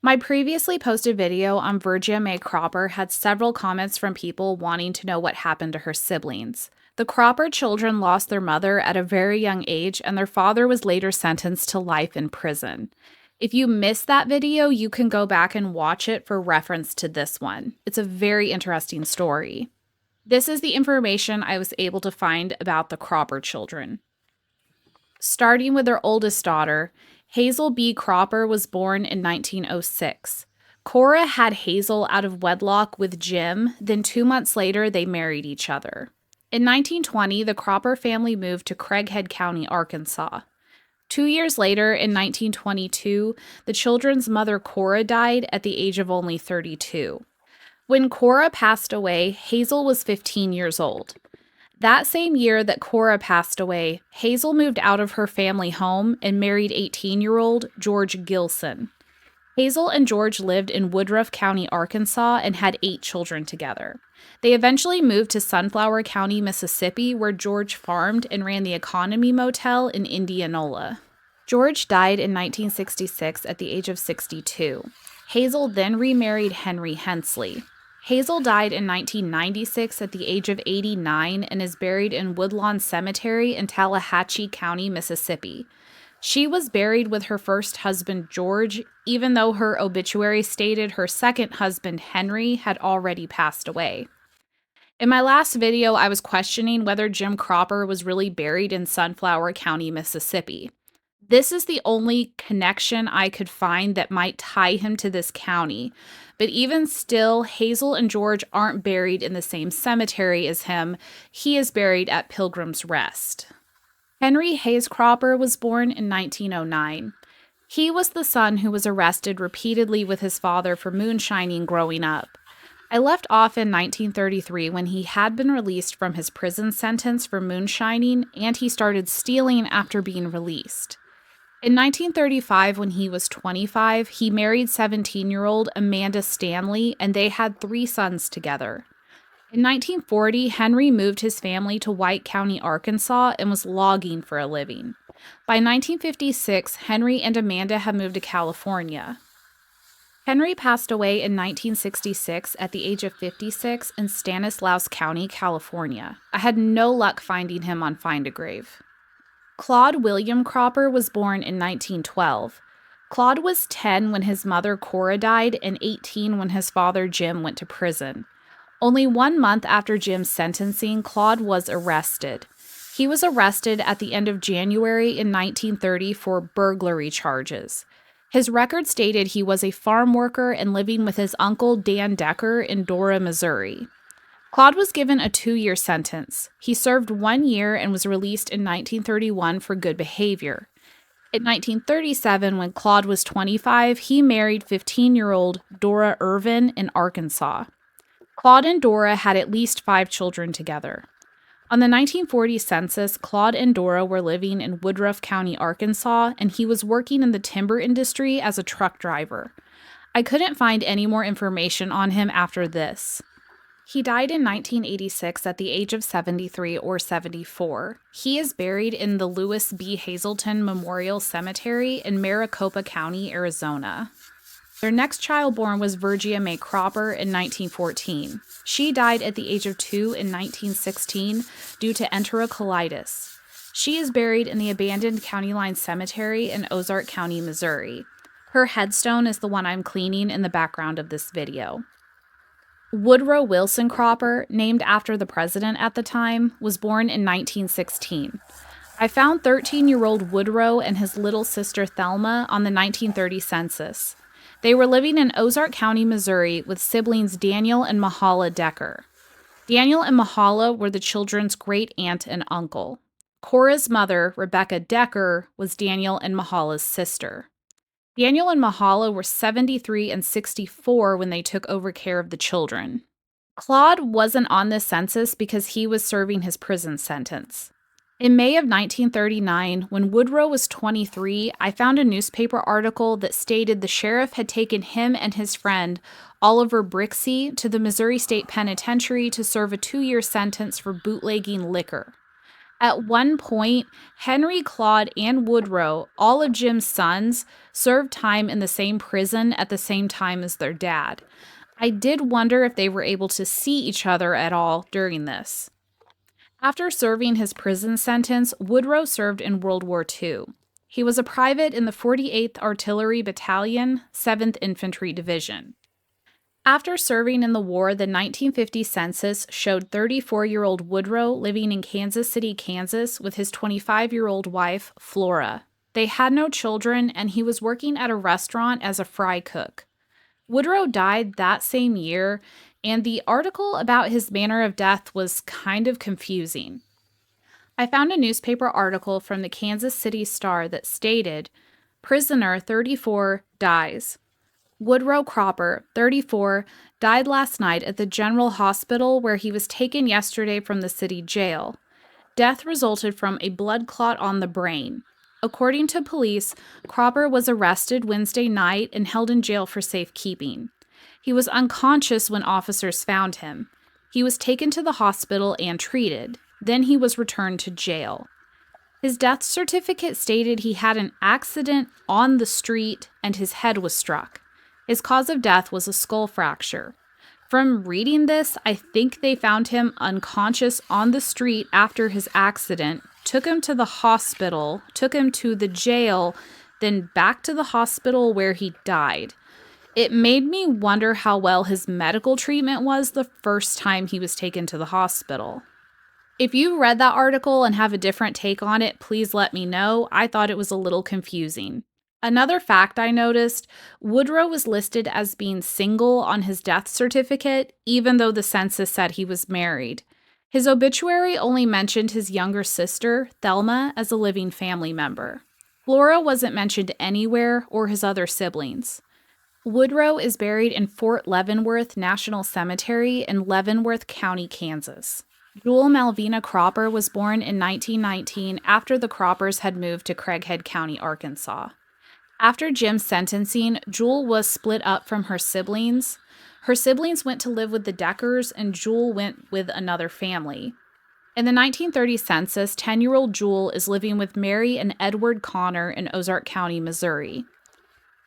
My previously posted video on Vergia May Cropper had several comments from people wanting to know what happened to her siblings. The Cropper children lost their mother at a very young age, and their father was later sentenced to life in prison. If you missed that video, you can go back and watch it for reference to this one. It's a very interesting story. This is the information I was able to find about the Cropper children. Starting with their oldest daughter, Hazel B. Cropper was born in 1906. Cora had Hazel out of wedlock with Jim, then 2 months later they married each other. In 1920, the Cropper family moved to Craighead County, Arkansas. 2 years later, in 1922, the children's mother Cora died at the age of only 32. When Cora passed away, Hazel was 15 years old. That same year that Cora passed away, Hazel moved out of her family home and married 18-year-old George Gilson. Hazel and George lived in Woodrow County, Arkansas, and had 8 children together. They eventually moved to Sunflower County, Mississippi, where George farmed and ran the Economy Motel in Indianola. George died in 1966 at the age of 62. Hazel then remarried Henry Hensley. Hazel died in 1996 at the age of 89 and is buried in Woodlawn Cemetery in Tallahatchie County, Mississippi. She was buried with her first husband, George, even though her obituary stated her second husband, Henry, had already passed away. In my last video, I was questioning whether Jim Cropper was really buried in Sunflower County, Mississippi. This is the only connection I could find that might tie him to this county, but even still, Hazel and George aren't buried in the same cemetery as him. He is buried at Pilgrim's Rest. Henry Hayes Cropper was born in 1909. He was the son who was arrested repeatedly with his father for moonshining growing up. I left off in 1933 when he had been released from his prison sentence for moonshining, and he started stealing after being released. In 1935, when he was 25, he married 17-year-old Amanda Stanley, and they had 3 sons together. In 1940, Henry moved his family to White County, Arkansas, and was logging for a living. By 1956, Henry and Amanda had moved to California. Henry passed away in 1966 at the age of 56 in Stanislaus County, California. I had no luck finding him on Find a Grave. Claude William Cropper was born in 1912. Claude was 10 when his mother Cora died and 18 when his father Jim went to prison. Only 1 month after Jim's sentencing, Claude was arrested. He was arrested at the end of January in 1930 for burglary charges. His record stated he was a farm worker and living with his uncle Dan Decker in Dora, Missouri. Claude was given a 2-year sentence. He served 1 year and was released in 1931 for good behavior. In 1937, when Claude was 25, he married 15-year-old Dora Irvin in Arkansas. Claude and Dora had at least 5 children together. On the 1940 census, Claude and Dora were living in Woodruff County, Arkansas, and he was working in the timber industry as a truck driver. I couldn't find any more information on him after this. He died in 1986 at the age of 73 or 74. He is buried in the Lewis B. Hazelton Memorial Cemetery in Maricopa County, Arizona. Their next child born was Vergia May Cropper in 1914. She died at the age of 2 in 1916 due to enterocolitis. She is buried in the abandoned County Line Cemetery in Ozark County, Missouri. Her headstone is the one I'm cleaning in the background of this video. Woodrow Wilson Cropper, named after the president at the time, was born in 1916. I found 13-year-old Woodrow and his little sister Thelma on the 1930 census. They were living in Ozark County, Missouri, with siblings Daniel and Mahala Decker. Daniel and Mahala were the children's great-aunt and uncle. Cora's mother, Rebecca Decker, was Daniel and Mahala's sister. Daniel and Mahala were 73 and 64 when they took over care of the children. Claude wasn't on this census because he was serving his prison sentence. In May of 1939, when Woodrow was 23, I found a newspaper article that stated the sheriff had taken him and his friend, Oliver Brixey, to the Missouri State Penitentiary to serve a 2-year sentence for bootlegging liquor. At one point, Henry, Claude, and Woodrow, all of Jim's sons, served time in the same prison at the same time as their dad. I did wonder if they were able to see each other at all during this. After serving his prison sentence, Woodrow served in World War II. He was a private in the 48th Artillery Battalion, 7th Infantry Division. After serving in the war, the 1950 census showed 34-year-old Woodrow living in Kansas City, Kansas, with his 25-year-old wife, Flora. They had no children, and he was working at a restaurant as a fry cook. Woodrow died that same year, and the article about his manner of death was kind of confusing. I found a newspaper article from the Kansas City Star that stated, "Prisoner 34 dies. Woodrow Cropper, 34, died last night at the General Hospital where he was taken yesterday from the city jail. Death resulted from a blood clot on the brain. According to police, Cropper was arrested Wednesday night and held in jail for safekeeping. He was unconscious when officers found him. He was taken to the hospital and treated. Then he was returned to jail. His death certificate stated he had an accident on the street and his head was struck. His cause of death was a skull fracture. From reading this, I think they found him unconscious on the street after his accident, took him to the hospital, took him to the jail, then back to the hospital where he died. It made me wonder how well his medical treatment was the first time he was taken to the hospital. If you read that article and have a different take on it, please let me know. I thought it was a little confusing. Another fact I noticed, Woodrow was listed as being single on his death certificate, even though the census said he was married. His obituary only mentioned his younger sister, Thelma, as a living family member. Flora wasn't mentioned anywhere, or his other siblings. Woodrow is buried in Fort Leavenworth National Cemetery in Leavenworth County, Kansas. Juel Malvina Cropper was born in 1919 after the Croppers had moved to Craighead County, Arkansas. After Jim's sentencing, Juel was split up from her siblings. Her siblings went to live with the Deckers, and Juel went with another family. In the 1930 census, 10-year-old Juel is living with Mary and Edward Connor in Ozark County, Missouri.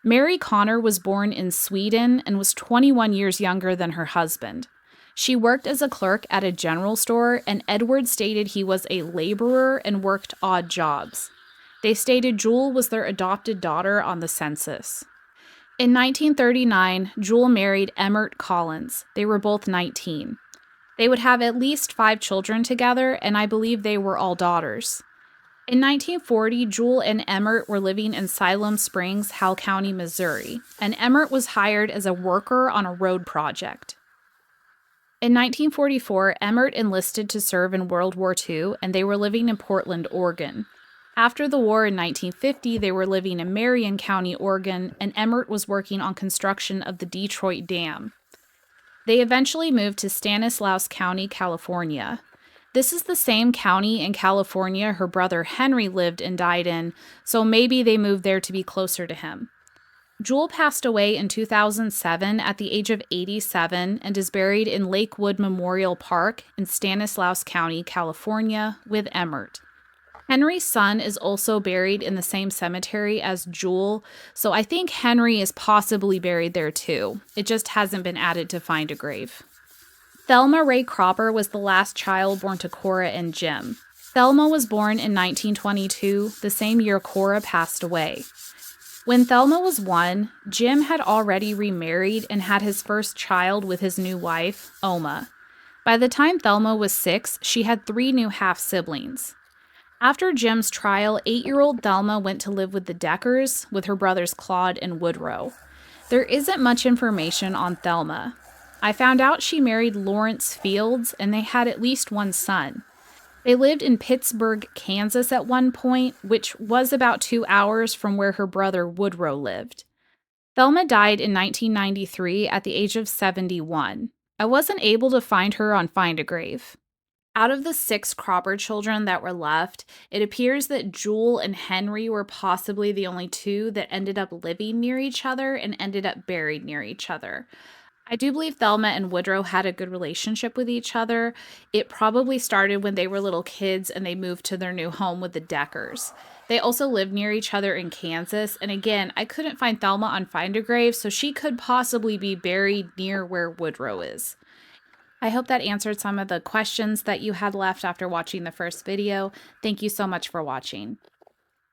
Mary Connor was born in Sweden and was 21 years younger than her husband. She worked as a clerk at a general store, and Edward stated he was a laborer and worked odd jobs. They stated Juel was their adopted daughter on the census. In 1939, Juel married Emmert Collins. They were both 19. They would have at least 5 children together, and I believe they were all daughters. In 1940, Juel and Emmert were living in Siloam Springs, Howell County, Missouri, and Emmert was hired as a worker on a road project. In 1944, Emmert enlisted to serve in World War II, and they were living in Portland, Oregon. After the war in 1950, they were living in Marion County, Oregon, and Emmert was working on construction of the Detroit Dam. They eventually moved to Stanislaus County, California. This is the same county in California her brother Henry lived and died in, so maybe they moved there to be closer to him. Juel passed away in 2007 at the age of 87 and is buried in Lakewood Memorial Park in Stanislaus County, California, with Emmert. Henry's son is also buried in the same cemetery as Juel, so I think Henry is possibly buried there too. It just hasn't been added to find a grave. Thelma Ray Cropper was the last child born to Cora and Jim. Thelma was born in 1922, the same year Cora passed away. When Thelma was 1, Jim had already remarried and had his first child with his new wife, Oma. By the time Thelma was 6, she had 3 new half-siblings. After Jim's trial, 8-year-old Thelma went to live with the Deckers, with her brothers Claude and Woodrow. There isn't much information on Thelma. I found out she married Lawrence Fields, and they had at least 1 son. They lived in Pittsburgh, Kansas at one point, which was about 2 hours from where her brother Woodrow lived. Thelma died in 1993 at the age of 71. I wasn't able to find her on Find a Grave. Out of the 6 Cropper children that were left, it appears that Juel and Henry were possibly the only 2 that ended up living near each other and ended up buried near each other. I do believe Thelma and Woodrow had a good relationship with each other. It probably started when they were little kids and they moved to their new home with the Deckers. They also lived near each other in Kansas, and again, I couldn't find Thelma on Find a Grave, so she could possibly be buried near where Woodrow is. I hope that answered some of the questions that you had left after watching the first video. Thank you so much for watching.